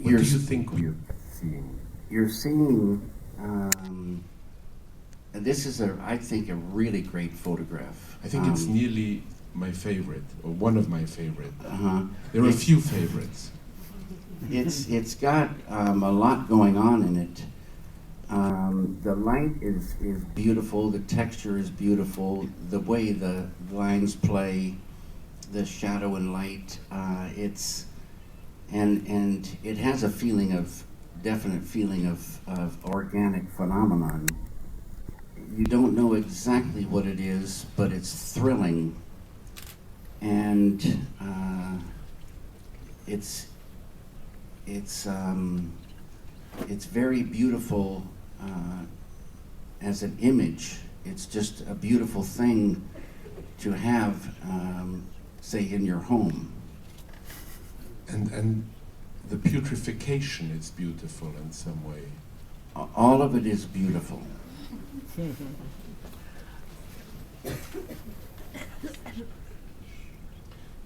What do you think we're seeing? You're seeing, this is, I think, a really great photograph. I think it's nearly my favorite, or one of my favorite. Uh-huh. There are a few favorites. It's got a lot going on in it. The light is beautiful, the texture is beautiful, the way the lines play, the shadow and light, and it has a definite feeling of organic phenomenon. You don't know exactly what it is, but it's thrilling, and it's very beautiful as an image. It's just a beautiful thing to have, say, in your home. And the putrefaction is beautiful in some way. All of it is beautiful.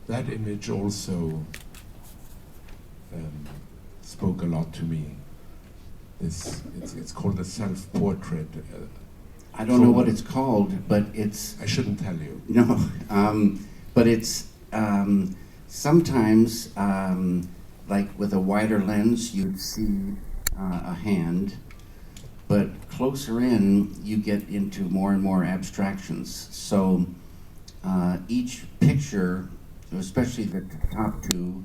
That image also spoke a lot to me. It's called a self-portrait. I don't know what it's called, but it's... I shouldn't tell you. No, but it's sometimes, like with a wider lens, you'd see a hand, but closer in, you get into more and more abstractions. So each picture, especially the top two,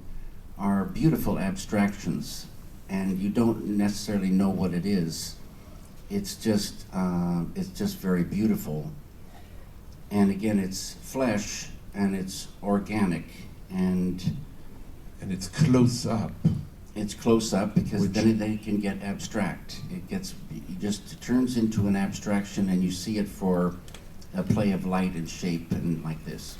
are beautiful abstractions, and you don't necessarily know what it is. It's just very beautiful. And again, it's flesh and it's organic, and it's close up. It's close up because then it can get abstract. It just turns into an abstraction, and you see it for a play of light and shape and like this.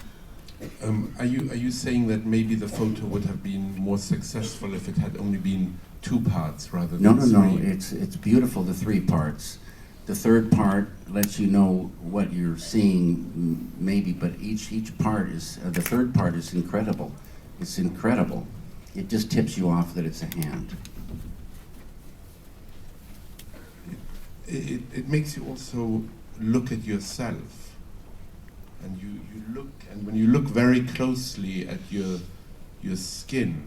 Are you saying that maybe the photo would have been more successful if it had only been 2 parts rather than 3? No. It's beautiful, the 3 parts. The third part lets you know what you're seeing, maybe, but each part is, the third part is incredible. It's incredible. It just tips you off that it's a hand. It makes you also look at yourself. And you look, and when you look very closely at your skin,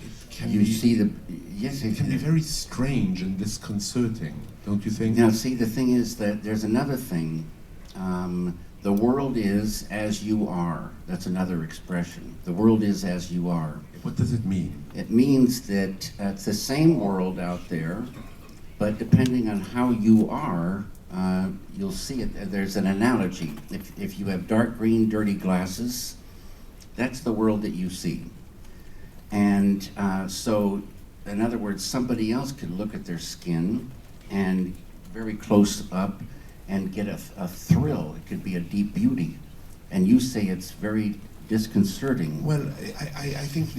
it can be very strange and disconcerting, don't you think? Now, see, the thing is that there's another thing. The world is as you are. That's another expression. The world is as you are. What does it mean? It means that it's the same world out there, but depending on how you are, you'll see it. There's an analogy. If you have dark green, dirty glasses, that's the world that you see. And so, in other words, somebody else could look at their skin and very close up and get a thrill. It could be a deep beauty. And you say it's very disconcerting. Well, I think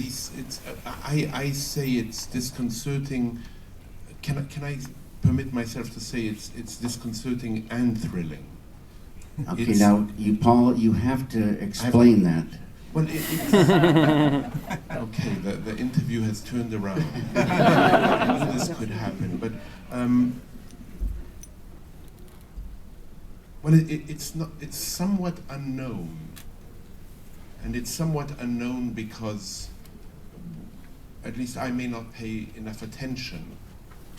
I say it's disconcerting. Can I permit myself to say it's disconcerting and thrilling? Okay, now, Paul, you have to explain that. Well, okay, the interview has turned around. This could happen, but well, it's not. It's somewhat unknown, and it's somewhat unknown because, at least, I may not pay enough attention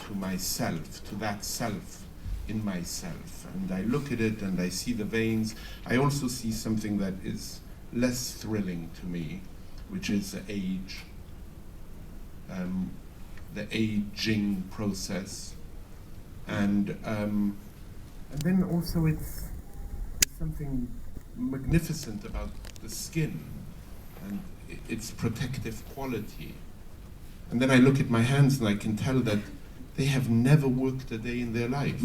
to myself, to that self in myself, and I look at it and I see the veins. I also see something that is less thrilling to me, which is the age, the aging process, and then also it's something magnificent about the skin and its protective quality. And then I look at my hands and I can tell that they have never worked a day in their life.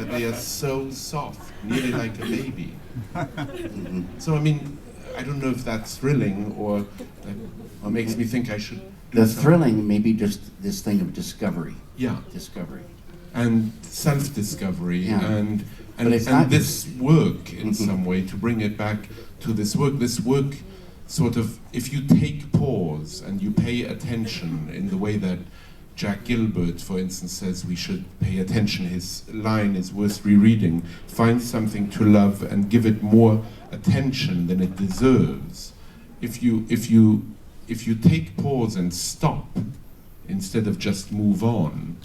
They are so soft, nearly like a baby. So I mean, I don't know if that's thrilling or makes me think I should do The something. thrilling may be just this thing of discovery. Yeah. Discovery. And self-discovery, Yeah. and But it's not this work in some way, to bring it back to this work. This work sort of, if you take pause and you pay attention in the way that Jack Gilbert, for instance, says we should pay attention, his line is worth rereading, find something to love and give it more attention than it deserves. If you take pause and stop, instead of just move on,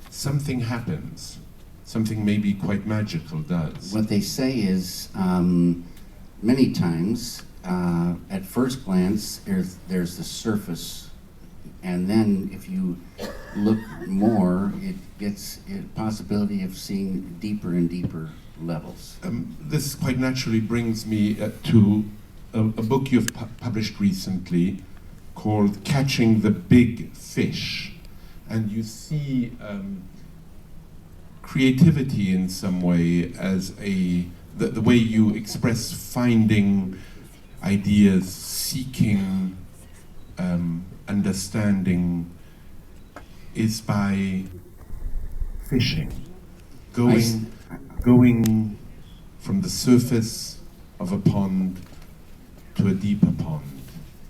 something happens. Something maybe quite magical does. What they say is, many times, at first glance, there's the surface, and then if you look more, it gets a possibility of seeing deeper and deeper levels. This quite naturally brings me to a book you've published recently called Catching the Big Fish. And you see creativity in some way as the way you express finding ideas, seeking understanding is by fishing, going from the surface of a pond to a deeper pond,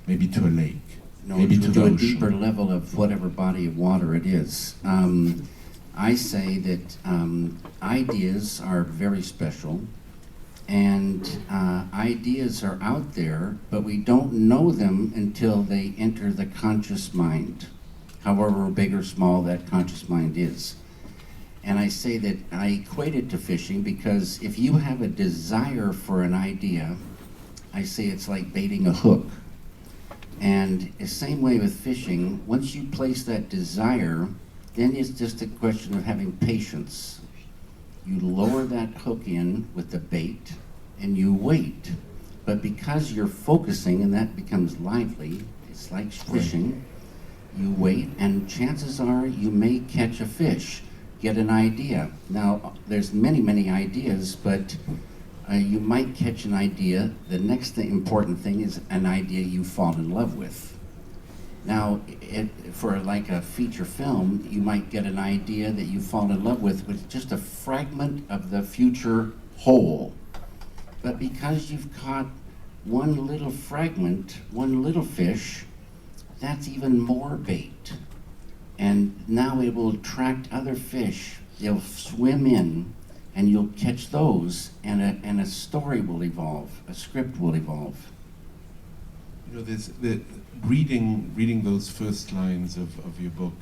maybe to a lake, maybe to the a ocean. Deeper level of whatever body of water it is. I say that ideas are very special, and ideas are out there, but we don't know them until they enter the conscious mind, however big or small that conscious mind is. And I say that I equate it to fishing because if you have a desire for an idea, I say it's like baiting a hook. And the same way with fishing, once you place that desire, then it's just a question of having patience. You lower that hook in with the bait and you wait. But because you're focusing and that becomes lively, it's like fishing, you wait and chances are you may catch a fish, get an idea. Now, there's many, many ideas, but you might catch an idea. The next important thing is an idea you fall in love with. Now, for like a feature film, you might get an idea that you fall in love with just a fragment of the future whole. But because you've caught one little fragment, one little fish, that's even more bait. And now it will attract other fish. They'll swim in, and you'll catch those, and a story will evolve, a script will evolve. You know, reading those first lines of your book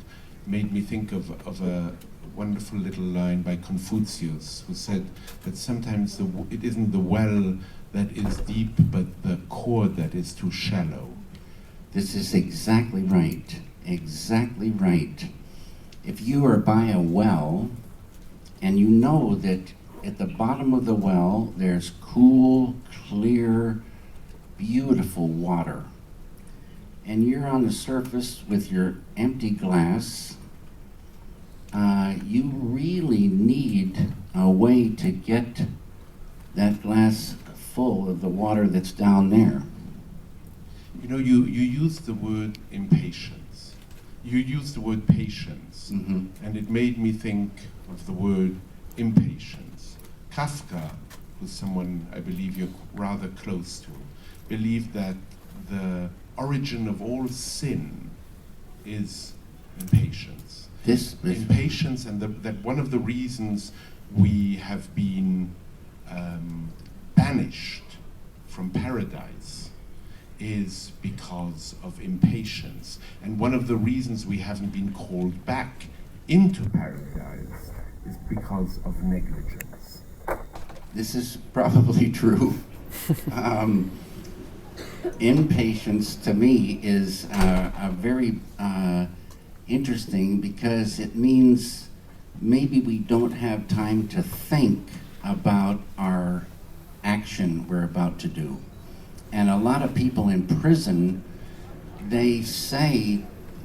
made me think of a wonderful little line by Confucius, who said that sometimes it isn't the well that is deep, but the cord that is too shallow. This is exactly right, exactly right. If you are by a well, and you know that at the bottom of the well, there's cool, clear, beautiful water. And you're on the surface with your empty glass. You really need a way to get that glass full of the water that's down there. You know, you use the word impatience. You use the word patience. Mm-hmm. And it made me think of the word impatience. Kafka, who's someone I believe you're rather close to, believed that the origin of all sin is impatience. Impatience, and that one of the reasons we have been banished from paradise is because of impatience. And one of the reasons we haven't been called back into paradise is because of negligence. This is probably true. Impatience to me is a very interesting, because it means maybe we don't have time to think about our action we're about to do. And a lot of people in prison, they say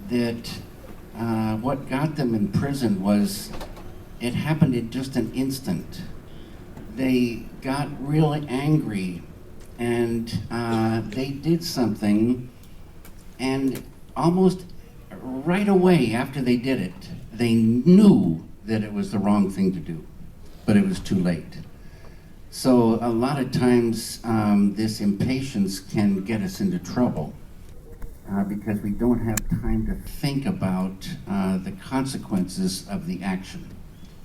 that what got them in prison was it happened in just an instant. They got really angry and they did something, and almost right away after they did it, they knew that it was the wrong thing to do, but it was too late. So a lot of times this impatience can get us into trouble because we don't have time to think about the consequences of the action.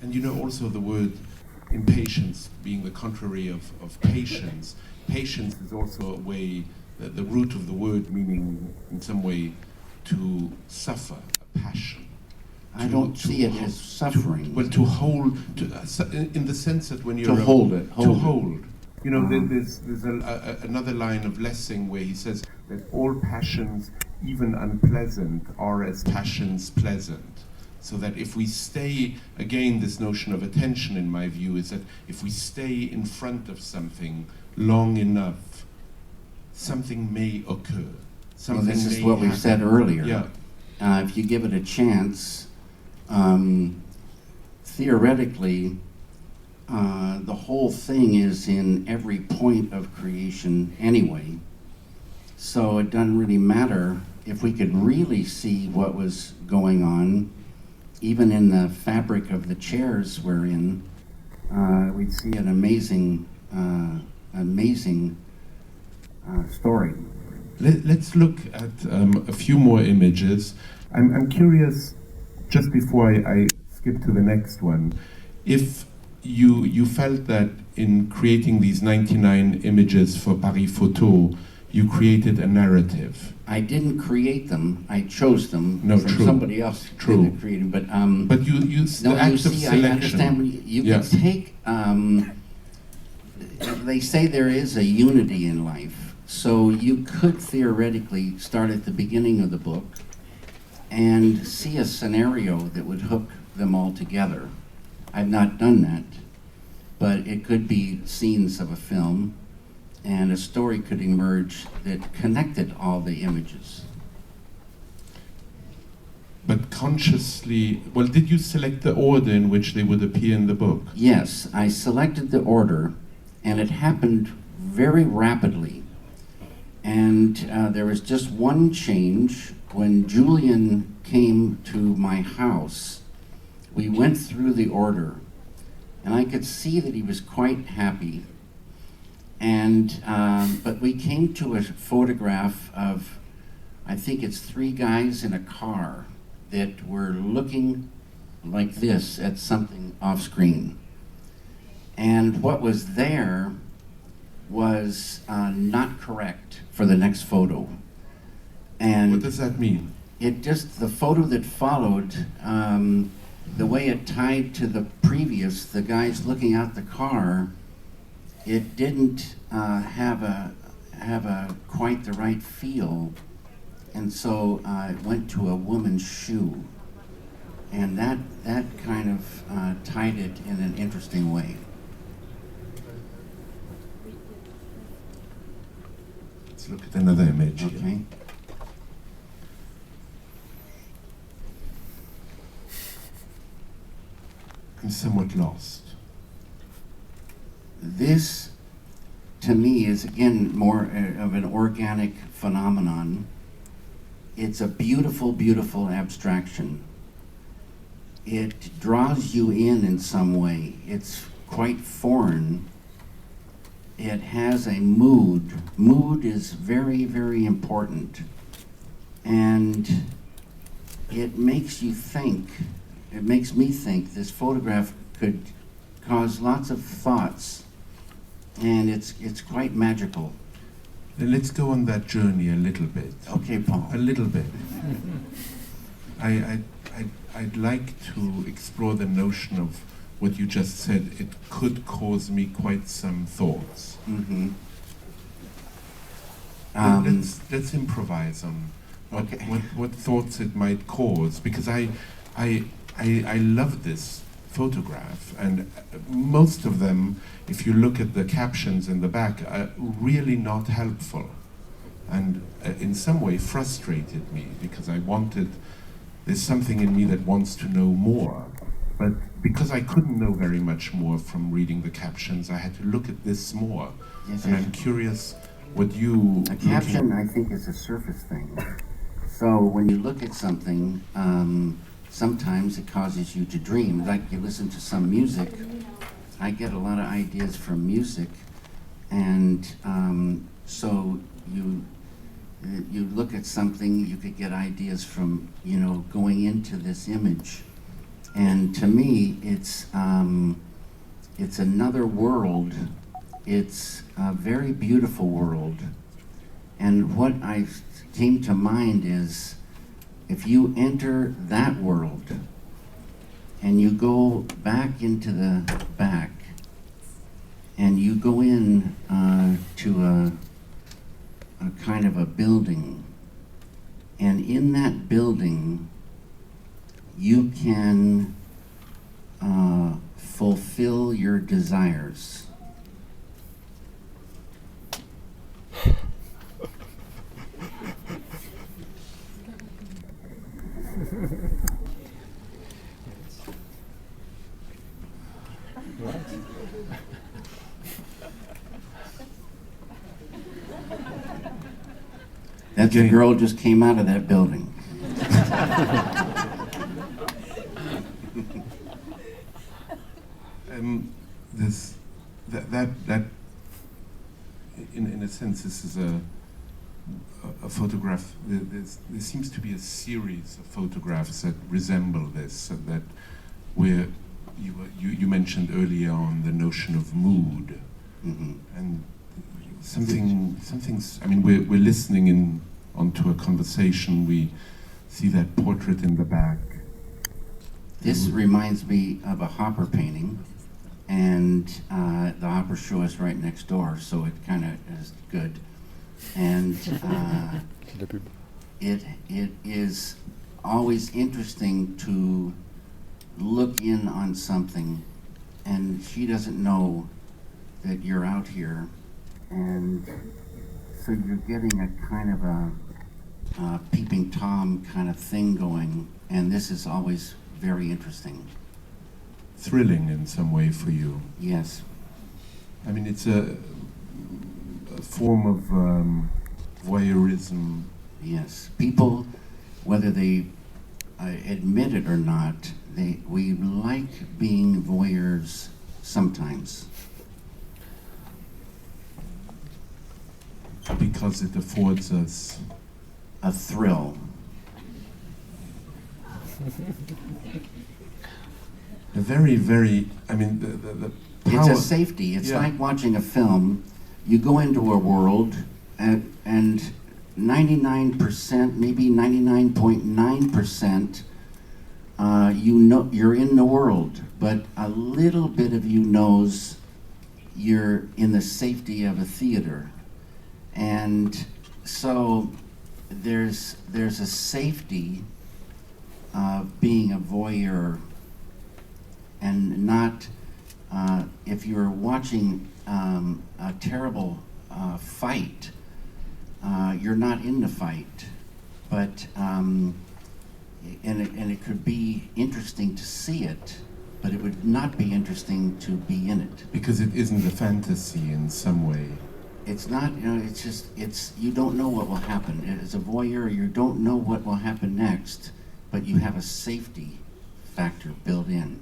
And you know also the word impatience being the contrary of patience. Patience is also a way, the root of the word meaning in some way to suffer, a passion. I don't see it as suffering. To hold, in the sense that when you're... To hold it. You know, there's another line of Lessing where he says that all passions, even unpleasant, are as passions pleasant. So that if we stay, again, this notion of attention, in my view, is that if we stay in front of something long enough, something may occur. Something this is may what we happen. said earlier. Yeah. If you give it a chance, theoretically, the whole thing is in every point of creation anyway. So it doesn't really matter if we could really see what was going on. Even in the fabric of the chairs we're in, we'd see an amazing story. Let's look at a few more images. I'm curious, just before I skip to the next one, if you felt that in creating these 99 images for Paris Photo, you created a narrative. I didn't create them. I chose them from somebody else. True. Created, but you the act of selection. I understand. You can take. They say there is a unity in life, so you could theoretically start at the beginning of the book and see a scenario that would hook them all together. I've not done that, but it could be scenes of a film, and a story could emerge that connected all the images. But consciously, well, did you select the order in which they would appear in the book? Yes, I selected the order, and it happened very rapidly. And there was just one change. When Julian came to my house, we went through the order, and I could see that he was quite happy. And but we came to a photograph of, I think it's 3 guys in a car that were looking like this at something off screen. And what was there was not correct for the next photo. And what does that mean? It just, the photo that followed, the way it tied to the previous, the guys looking out the car, it didn't have a quite the right feel, and so it went to a woman's shoe, and that kind of tied it in an interesting way. Let's look at another image. Okay. I'm somewhat lost. This, to me, is again more of an organic phenomenon. It's a beautiful, beautiful abstraction. It draws you in some way. It's quite foreign. It has a mood. Mood is very, very important. And it makes you think, it makes me think this photograph could cause lots of thoughts. And it's quite magical. Then let's go on that journey a little bit. Okay, Paul. A little bit. I'd like to explore the notion of what you just said. It could cause me quite some thoughts. Mm-hmm. Let's improvise on Okay. what thoughts it might cause, because I love this photograph, and most of them, if you look at the captions in the back, are really not helpful, and in some way frustrated me, because there's something in me that wants to know more, but because I couldn't know very much more from reading the captions, I had to look at this more. Yes, and yes. I'm curious what you... A caption, I think, is a surface thing. So when you look at something, sometimes it causes you to dream. Like you listen to some music, I get a lot of ideas from music, and so you look at something, you could get ideas from, you know, going into this image. And to me, it's another world. It's a very beautiful world. And what I came to mind is, if you enter that world and you go back into the back and you go in to a kind of a building, and in that building you can fulfill your desires. That the girl just came out of that building. That in a sense, this is a photograph. There seems to be a series of photographs that resemble this, that where you mentioned earlier on the notion of mood, and something's. I mean, we're listening onto a conversation. We see that portrait in the back. This reminds me of a Hopper painting, and the Hopper show is right next door, so it kind of is good. And it is always interesting to look in on something, and she doesn't know that you're out here, and so you're getting a kind of a peeping Tom kind of thing going, and this is always very interesting. Thrilling in some way for you. Yes. I mean, it's a form of voyeurism. Yes. People, whether they admit it or not, we like being voyeurs sometimes. Because it affords us a thrill. A very, very, I mean, the power. It's a safety. It's like watching a film. You go into a world and 99%, maybe 99.9%, you know you're in the world, but a little bit of you knows you're in the safety of a theater. And so there's a safety of being a voyeur, and not if you're watching a terrible fight, you're not in the fight, but and it could be interesting to see it, but it would not be interesting to be in it. Because it isn't a fantasy in some way. It's not, you know, you don't know what will happen. As a voyeur, you don't know what will happen next, but you have a safety factor built in.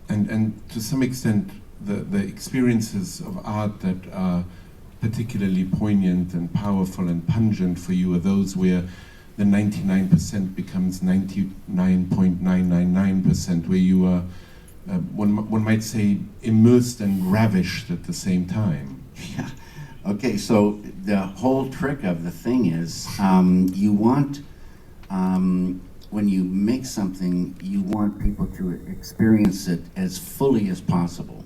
And to some extent, the experiences of art that are particularly poignant and powerful and pungent for you are those where the 99% becomes 99.999%, where you are, one might say, immersed and ravished at the same time. Yeah. Okay, so the whole trick of the thing is, you want, when you make something, you want people to experience it as fully as possible.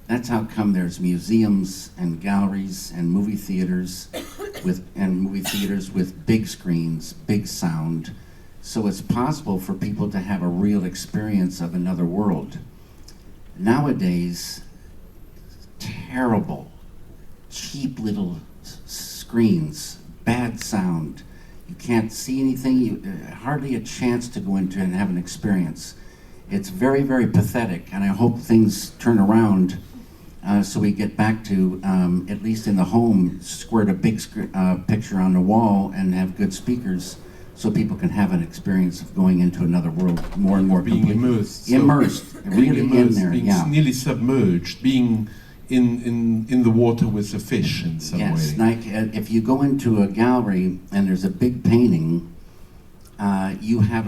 That's how come there's museums and galleries and movie theaters with big screens, big sound, so it's possible for people to have a real experience of another world. Nowadays, terrible, cheap little screens, bad sound. You can't see anything, hardly a chance to go into and have an experience. It's very, very pathetic, and I hope things turn around so we get back to, at least in the home, squirt a big picture on the wall and have good speakers so people can have an experience of going into another world more and more being completely. immersed. So Immersed, really in there, being yeah. nearly submerged, being in the water with a fish in some Yes, way. like if you go into a gallery and there's a big painting, you have a